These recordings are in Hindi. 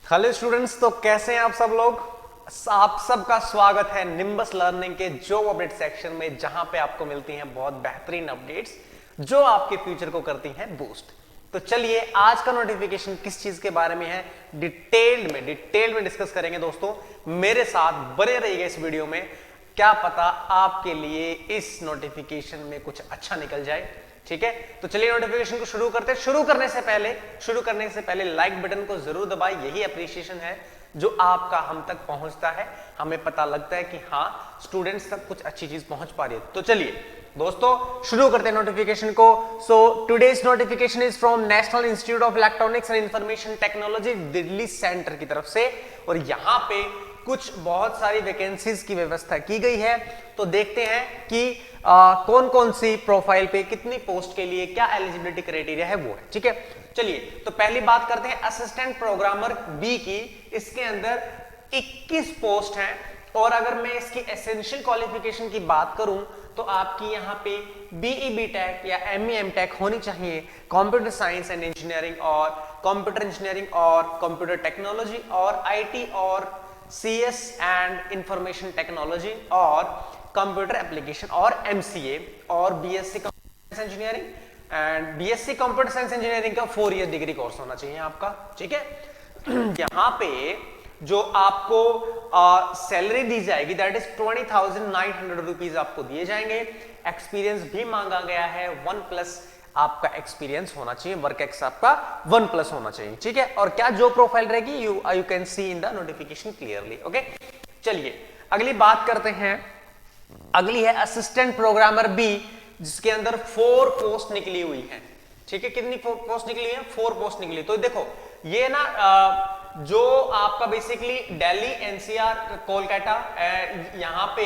हेलो स्टूडेंट्स, तो कैसे हैं आप सब लोग। आप सबका स्वागत है निम्बस लर्निंग के जॉब अपडेट सेक्शन में, जहां पे आपको मिलती हैं बहुत बेहतरीन अपडेट्स जो आपके फ्यूचर को करती हैं बूस्ट। तो चलिए आज का नोटिफिकेशन किस चीज के बारे में है, डिटेल में डिस्कस करेंगे दोस्तों। मेरे साथ बने रहिएगा इस वीडियो में, क्या पता आपके लिए इस नोटिफिकेशन में कुछ अच्छा निकल जाए। ठीक है, तो चलिए नोटिफिकेशन को शुरू करते हैं। शुरू करने से पहले लाइक बटन को जरूर दबाएं, यही अप्रिसिएशन है जो आपका हम तक पहुंचता है। हमें पता लगता है कि हाँ स्टूडेंट्स तक कुछ अच्छी चीज पहुंच पा रही है। तो चलिए दोस्तों शुरू करते हैं नोटिफिकेशन को। So today's notification is from national institute of electronics and information technology Delhi centre की तरफ से, और यहाँ पे कुछ बहुत सारी वैकेंसीज की व्यवस्था की गई है। तो देखते हैं कि कौन कौन सी प्रोफाइल पे कितनी पोस्ट के लिए क्या एलिजिबिलिटी क्राइटेरिया है वो है। ठीक है, चलिए तो पहली बात करते हैं असिस्टेंट प्रोग्रामर बी की। इसके अंदर 21 पोस्ट हैं, और अगर मैं इसकी एसेंशियल क्वालिफिकेशन की बात करूं तो आपकी यहाँ पे बीई बीटेक या एमई एमटेक होनी चाहिए, कंप्यूटर साइंस एंड इंजीनियरिंग और कंप्यूटर इंजीनियरिंग और कंप्यूटर टेक्नोलॉजी और आईटी और CS एंड इंफॉर्मेशन टेक्नोलॉजी और कंप्यूटर एप्लीकेशन और MCA और BSc computer science engineering and BSc computer science engineering का 4 ईयर डिग्री कोर्स होना चाहिए आपका। ठीक है, यहाँ पे जो आपको सैलरी दी जाएगी दैट इज 20,900 रुपीज आपको दिए जाएंगे। एक्सपीरियंस भी मांगा गया है 1+ आपका एक्सपीरियंस होना चाहिए, वर्क एक्स आपका 1+ होना चाहिए। ठीक है, और क्या जो प्रोफाइल रहेगी you can see in the notification clearly. Okay, चलिए अगली बात करते हैं। अगली है असिस्टेंट प्रोग्रामर बी, जिसके अंदर 4 पोस्ट निकली हुई है। ठीक है, कितनी पोस्ट निकली है? 4 पोस्ट निकली। तो देखो ये ना जो आपका बेसिकली दिल्ली NCR कोलकाता यहाँ पे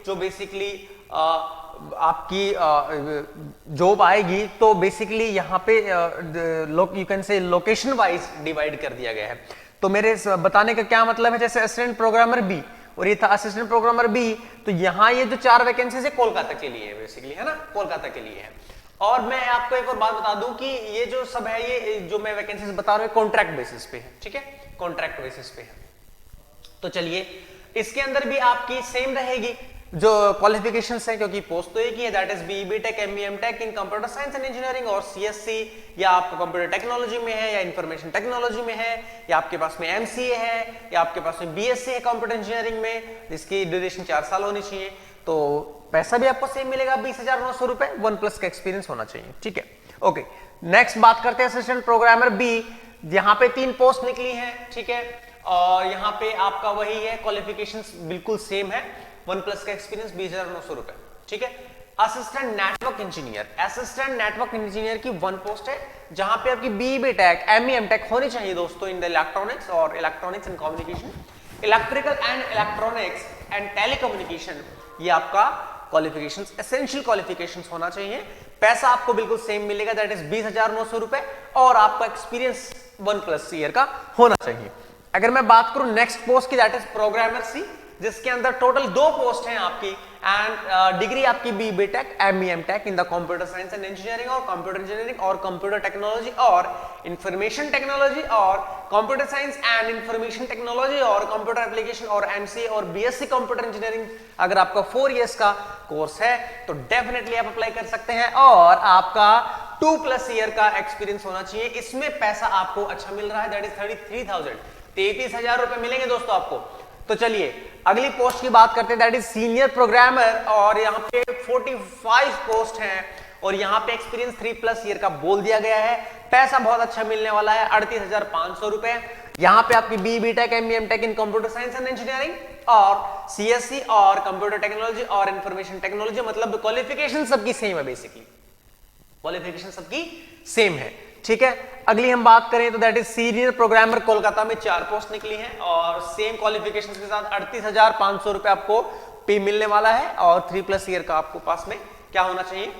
जो बेसिकली आपकी जॉब आएगी, तो बेसिकली यहाँ पे you can say location wise divide कर दिया गया है। तो मेरे बताने का क्या मतलब है, जैसे असिस्टेंट प्रोग्रामर बी और ये था असिस्टेंट प्रोग्रामर बी, तो यहाँ ये जो 4 वैकेंसीज है कोलकाता के लिए है बेसिकली, है ना, कोलकाता के लिए है। और मैं आपको एक और बात बता दूं कि ये जो सब है, ये जो मैं वैकेंसीज बता रहा हूँ कॉन्ट्रैक्ट बेसिस पे है। ठीक है, कॉन्ट्रैक्ट बेसिस पे है। तो चलिए इसके अंदर भी आपकी सेम रहेगी जो क्वालिफिकेशंस है, क्योंकि पोस्ट तो एक ही है, that is BE BTech ME MTech in computer science and engineering और CSC, या आपको कंप्यूटर टेक्नोलॉजी में है या इंफॉर्मेशन टेक्नोलॉजी में है, या आपके पास में MCA है, या आपके पास में BSc है कंप्यूटर इंजीनियरिंग में, जिसकी ड्यूरेशन 4 साल होनी चाहिए। तो पैसा भी आपको सेम मिलेगा 20,900 रुपए, 1+ का एक्सपीरियंस होना चाहिए। ठीक है, ओके नेक्स्ट बात करते हैं असिस्टेंट प्रोग्रामर बी। यहाँ पे 3 पोस्ट निकली है। ठीक है, और यहाँ पे आपका वही है, क्वालिफिकेशंस बिल्कुल सेम है, 1+ का एक्सपीरियंस 20,900 रुपए। ठीक है, असिस्टेंट नेटवर्क इंजीनियर की 1 पोस्ट है, जहां पे आपकी बीई बीटेक एमई एमटेक होनी चाहिए दोस्तों इन द इलेक्ट्रॉनिक्स और electronics and communication, electrical and electronics and telecommunication, ये आपका क्वालिफिकेशंस एसेंशियल क्वालिफिकेशंस होना चाहिए। पैसा आपको बिल्कुल सेम मिलेगा, दैट इज 20,900 रुपए, और आपका एक्सपीरियंस 1+ ईयर का होना चाहिए। अगर मैं बात करूं नेक्स्ट पोस्ट की, दैट इज प्रोग्रामर सी, जिसके अंदर टोटल 2 पोस्ट हैं आपकी, एंड डिग्री आपकी B BTech ME MTech in the computer science and engineering और कंप्यूटर इंजीनियरिंग और कंप्यूटर टेक्नोलॉजी और इंफॉर्मेशन टेक्नोलॉजी और computer science and information technology और कंप्यूटर एप्लीकेशन और MCA और BSc कंप्यूटर इंजीनियरिंग। अगर आपका 4 इयर्स का कोर्स है तो डेफिनेटली आप अप्लाई कर सकते हैं, और आपका 2+ ईयर का एक्सपीरियंस होना चाहिए। इसमें पैसा आपको अच्छा मिल रहा है, दैट इज 33,000, 33,000 रुपए मिलेंगे दोस्तों आपको। तो चलिए अगली पोस्ट की बात करते हैं, दैट इज सीनियर प्रोग्रामर, और यहाँ पे 45 पोस्ट हैं, और यहाँ पे एक्सपीरियंस 3+ ईयर का बोल दिया गया है। पैसा बहुत अच्छा मिलने वाला है, 38,500 रुपए। यहाँ पे आपकी BE BTech ME MTech in computer science and engineering और CSC और कंप्यूटर टेक्नोलॉजी और इंफॉर्मेशन टेक्नोलॉजी, मतलब क्वालिफिकेशन सबकी सेम है, बेसिकली क्वालिफिकेशन सबकी सेम है। ठीक है, अगली हम बात करें तो that is senior programmer, Kolkata में 4 पोस्ट निकली हैं, और सेम क्वालिफिकेशन के साथ 38,500 रुपए आपको पे मिलने वाला है, और 3+ ईयर का आपको पास में क्या होना चाहिए,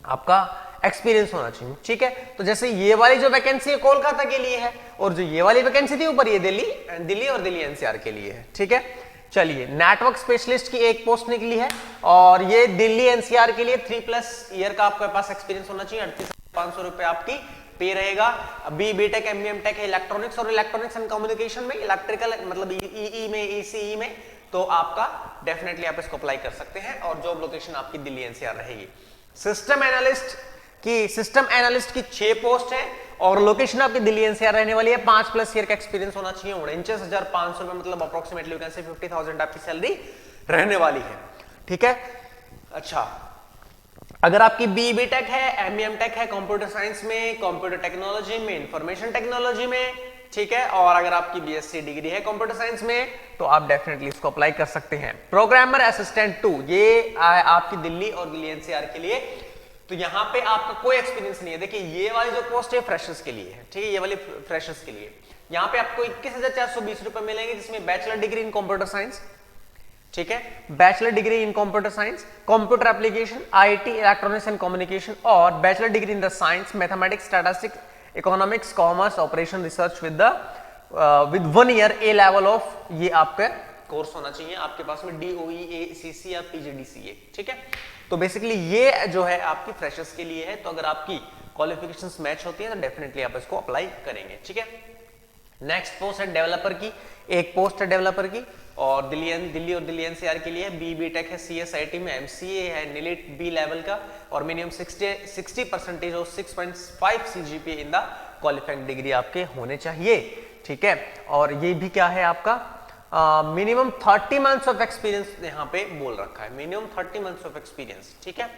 आपका एक्सपीरियंस होना चाहिए। ठीक है, तो जैसे ये वाली जो वैकेंसी है कोलकाता के लिए है, और जो ये वाली वैकेंसी थी ऊपर ये दिल्ली और दिल्ली NCR के लिए है। ठीक है, चलिए नेटवर्क स्पेशलिस्ट की 1 पोस्ट निकली है, और ये दिल्ली NCR के लिए 3+ ईयर का आपके पास एक्सपीरियंस होना चाहिए, 38,500 रुपए आपकी पे रहेगा। बी बीटेक एमबीएम टेक है इलेक्ट्रॉनिक्स और इलेक्ट्रॉनिक्स एंड कम्युनिकेशन में, इलेक्ट्रिकल मतलब ईई में, ईसीई में, तो आपका डेफिनेटली आप इसको अप्लाई कर सकते हैं और जॉब लोकेशन आपकी दिल्ली एनसीआर रहेगी। सिस्टम एनालिस्ट की 6 पोस्ट है और लोकेशन आपकी दिल्ली एनसीआर रहने वाली है। 5+ ईयर का एक्सपीरियंस होना चाहिए। 49,500 रुपए मतलब अप्रोक्सीमेटली 50,000 आपकी सैलरी रहने वाली है। ठीक है, अच्छा अगर आपकी बी बीटेक है, एमबीएम टेक है कंप्यूटर साइंस में, कंप्यूटर टेक्नोलॉजी में, इंफॉर्मेशन टेक्नोलॉजी में, ठीक है, और अगर आपकी बीएससी डिग्री है कंप्यूटर साइंस में तो आप डेफिनेटली इसको अप्लाई कर सकते हैं। प्रोग्रामर असिस्टेंट 2 ये आपकी दिल्ली और दिल्ली एनसीआर के लिए। तो यहां पे आपका कोई एक्सपीरियंस नहीं है। देखिए ये वाली जो पोस्ट है फ्रेशर्स के लिए है, ठीक है, ये वाली फ्रेशर्स के लिए। यहां पे आपको 21,420 रुपए मिलेंगे जिसमें bachelor degree in computer science, ठीक है, bachelor degree in computer science, computer application, IT, electronics and communication और bachelor degree in the science, mathematics, statistics, economics, commerce, operation research with 1 year A level of ये आपका कोर्स होना चाहिए आपके पास में, DOE, ACC या PGDCA, ठीक है। तो बेसिकली ये जो है आपकी फ्रेशर्स के लिए है। तो अगर आपकी क्वालिफिकेशंस मैच होती है तो डेफिनेटली आप इसको अप्लाई करेंगे, ठीक है। नेक्स्ट पोस्ट है डेवलपर की, एक पोस्ट है डेवलपर की और दिल्ली और दिल्ली एनसीआर के लिए बी बीटेक है, CSIT में, MCA है, NILIT B लेवल का और मिनिमम 60% और 6.5 CGPA in the qualifying degree आपके होने चाहिए, ठीक है। और ये भी क्या है आपका मिनिमम 30 मंथ्स ऑफ एक्सपीरियंस यहाँ पे बोल रखा है, मिनिमम 30 मंथ्स ऑफ एक्सपीरियंस, ठीक है।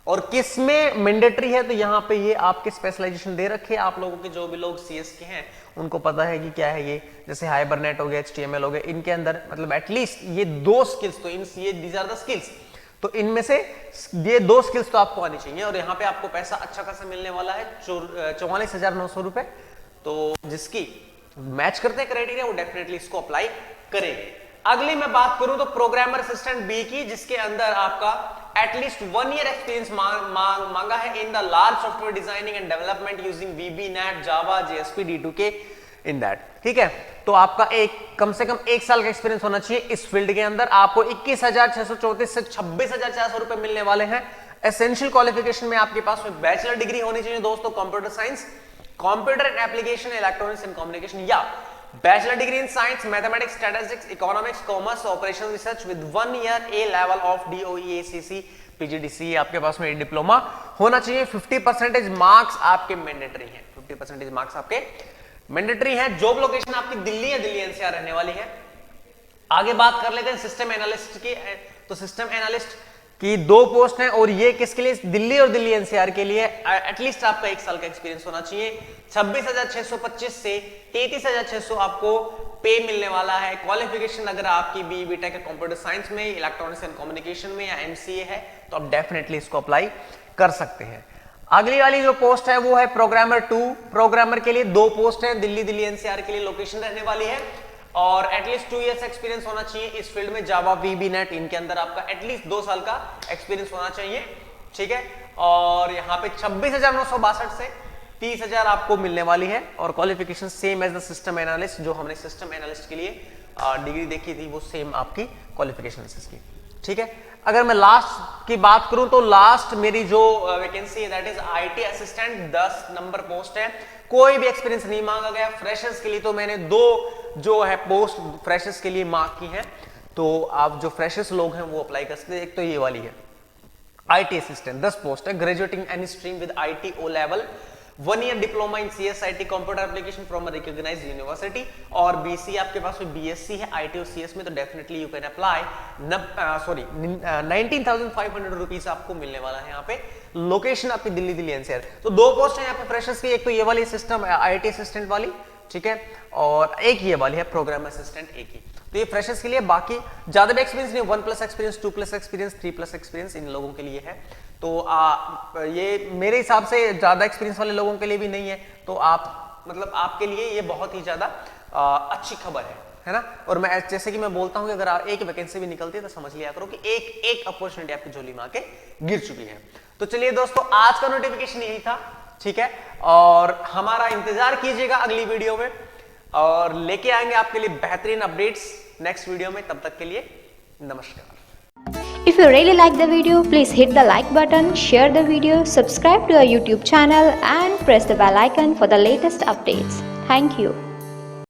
और किस में मैंडेटरी है तो यहाँ पे ये आपके स्पेशलाइजेशन दे रखे हैं। आप लोगों के जो भी लोग CS के हैं उनको पता है कि क्या है ये, जैसे हाइबरनेट हो गया, HTML हो गया, इनके अंदर मतलब एटलीस्ट ये 2 स्किल्स तो दीज आर द स्किल्स, तो इनमें से ये 2 स्किल्स तो आपको आनी चाहिए। और यहाँ पे आपको पैसा अच्छा खासा मिलने वाला है 44,900 रुपए। तो जिसकी मैच करते हैं क्राइटेरिया वो डेफिनेटली इसको अप्लाई करेंगे। अगली मैं बात करूं तो प्रोग्रामर असिस्टेंट बी की, जिसके अंदर आपका एटलीस्ट 1 ईयर एक्सपीरियंस मांगा है in the large software designing and development using VB.NET, Java, JSP, D2K in that, ठीक है। तो आपका कम से कम 1 साल का एक्सपीरियंस होना चाहिए इस फील्ड के अंदर। आपको 21,634 से 26,400 रुपए मिलने वाले हैं। एसेंशियल क्वालिफिकेशन में आपके पास में बैचलर डिग्री होनी चाहिए दोस्तों, computer science, computer and application, electronics and communication, या bachelor degree in science, mathematics, statistics, economics, commerce, operation research with 1 year A level of DOE, ACC, PGDCA आपके पास में डिप्लोमा होना चाहिए। 50% मार्क्स आपके मैंडेटरी हैं, 50% मार्क्स आपके मैंडेटरी हैं। जॉब लोकेशन आपकी दिल्ली या दिल्ली एनसीआर रहने वाली है। आगे बात कर लेते हैं सिस्टम एनालिस्ट की। तो सिस्टम एनालिस्ट की 2 पोस्ट हैं और ये किसके लिए, दिल्ली और दिल्ली एनसीआर के लिए। एटलीस्ट आपका 1 साल का एक्सपीरियंस होना चाहिए। 26,625 से 33,600 आपको पे मिलने वाला है। क्वालिफिकेशन अगर आपकी बी बीटेक है कंप्यूटर साइंस में, इलेक्ट्रॉनिक्स एंड कम्युनिकेशन में या MCA है तो आप डेफिनेटली इसको अप्लाई कर सकते हैं। अगली वाली जो पोस्ट है वो है प्रोग्रामर 2। प्रोग्रामर के लिए 2 पोस्ट है, दिल्ली एनसीआर के लिए लोकेशन रहने वाली है और एटलीस्ट 2 इयर्स एक्सपीरियंस होना चाहिए इस फील्ड में। जावा, VB.NET इनके अंदर आपका एटलीस्ट 2 साल का एक्सपीरियंस होना चाहिए, ठीक है। और यहाँ पे 26,962 से 30,000 आपको मिलने वाली है और qualification same as the system analyst. जो हमने सिस्टम एनालिस्ट के लिए डिग्री देखी थी वो सेम आपकी क्वालिफिकेशन इसकी, ठीक है। अगर मैं लास्ट की बात करूं तो लास्ट मेरी जो वैकेंसी है that is IT assistant, 10 number post है। कोई भी एक्सपीरियंस नहीं मांगा गया। फ्रेशर्स के लिए तो मैंने 2 जो है पोस्ट फ्रेशर्स के लिए मार्क की है, तो आप जो फ्रेशर्स लोग हैं वो अप्लाई कर सकते हैं। एक तो ये वाली है IT असिस्टेंट, 10 पोस्ट है। Graduating any stream with IT O level, 1 year diploma in CSIT computer application from a recognised university और BC आपके पास में BSc है IT और CS में, तो definitely you can apply. 19,500 rupees आपको मिलने वाला है यहाँ पे। लोकेशन आपकी दिल्ली एनसीआर। तो 2 पोस्ट है यहाँ पे फ्रेशर्स की, एक तो ये वाली सिस्टम IT असिस्टेंट वाली, ठीक है, और एक ये वाली है प्रोग्राम असिस्टेंट एक ही। तो ये फ्रेशर्स के लिए, बाकी ज्यादा भी एक्सपीरियंस नहीं, 1+ एक्सपीरियंस, 2+ एक्सपीरियंस, 3+ एक्सपीरियंस इन लोगों के लिए है। तो ये मेरे हिसाब से ज्यादा एक्सपीरियंस वाले लोगों के लिए भी नहीं है। तो आप मतलब आपके लिए ये बहुत ही ज्यादा अच्छी खबर है ना। और मैं जैसे कि मैं बोलता हूं कि अगर एक वैकेंसी भी निकलती है तो समझ लिया करो कि एक अपॉर्चुनिटी आपकी झोली में आके गिर चुकी है। तो चलिए दोस्तों, आज का नोटिफिकेशन यही था, ठीक है, और हमारा इंतजार कीजिएगा अगली वीडियो में और लेके आएंगे आपके लिए बेहतरीन अपडेट्स नेक्स्ट वीडियो में। तब तक के लिए नमस्कार। If you really like the video, please hit the like button, share the video, subscribe to our YouTube channel and press the bell icon for the latest updates. Thank you.